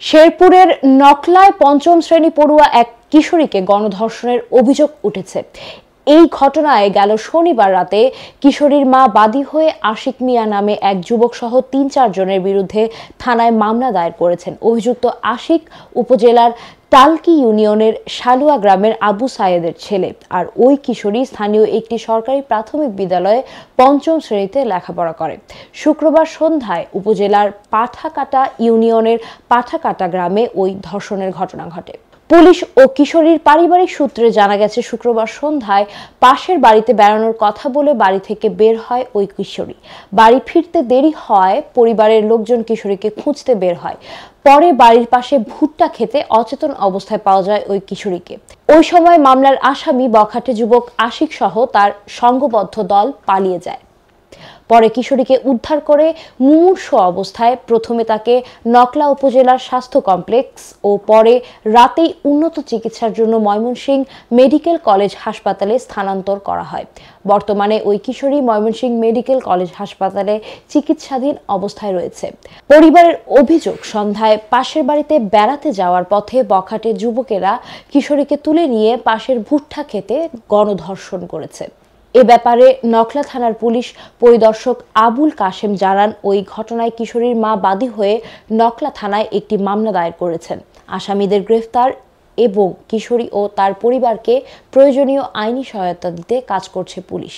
শেরপুরের নকলায় পঞ্চম শ্রেণী পড়ুয়া এক কিশোরীকে গণধর্ষণের অভিযোগ উঠেছে। এই ঘটনায় গেল শনিবার রাতে কিশোরীর মা বাদী হয়ে আশিক মিয়া নামে এক যুবক সহ ৩-৪ জনের বিরুদ্ধে থানায় মামলা দায়ের করেছেন। অভিযুক্ত আশিক উপজেলার টালকি ইউনিয়নের শালুয়া গ্রামের আবু সায়েদের ছেলে। আর ওই কিশোরী স্থানীয় একটি সরকারি প্রাথমিক বিদ্যালয়ে পঞ্চম শ্রেণীতে লেখাপড়া করে। শুক্রবার সন্ধ্যায় উপজেলার পাঠাকাটা ইউনিয়নের পাঠাকাটা গ্রামে ওই ধর্ষণের ঘটনা ঘটে। পুলিশ ও কিশোরীর পারিবারিক সূত্রে জানা গেছে, শুক্রবার সন্ধ্যায় পাশের বাড়িতে বেড়ানোর কথা বলে বাড়ি থেকে বের হয় ওই কিশোরী। বাড়ি ফিরতে দেরি হয় পরিবারের লোকজন কিশোরীকে খুঁজতে বের হয়। পরে বাড়ির পাশে ভুট্টা খেতে অচেতন অবস্থায় পাওয়া যায় ওই কিশোরীকে। ওই সময় মামলার আসামি বখাটে যুবক আশিক সহ তার সংঘবদ্ধ দল পালিয়ে যায়। পরে কিশোরীকে উদ্ধার করে মুমূর্ষু অবস্থায় প্রথমে তাকে নকলা উপজেলার স্বাস্থ্য কমপ্লেক্স ও পরে রাতেই উন্নত চিকিৎসার জন্য ময়মনসিংহ মেডিকেল কলেজ হাসপাতালে স্থানান্তর করা হয়। বর্তমানে ওই কিশোরী ময়মনসিংহ মেডিকেল কলেজ হাসপাতালে চিকিৎসাধীন অবস্থায় রয়েছে। পরিবারের অভিযোগ, সন্ধ্যায় পাশের বাড়িতে বেড়াতে যাওয়ার পথে বখাটে যুবকেরা কিশোরীকে তুলে নিয়ে পাশের ভুট্টা খেতে গণধর্ষণ করেছে। এ ব্যাপারে নকলা থানার পুলিশ পরিদর্শক আবুল কাশেম জানান, ওই ঘটনায় কিশোরীর মা বাদী হয়ে নকলা থানায় একটি মামলা দায়ের করেছেন। আসামিদের গ্রেফতার এবং কিশোরী ও তার পরিবারকে প্রয়োজনীয় আইনি সহায়তা দিতে কাজ করছে পুলিশ।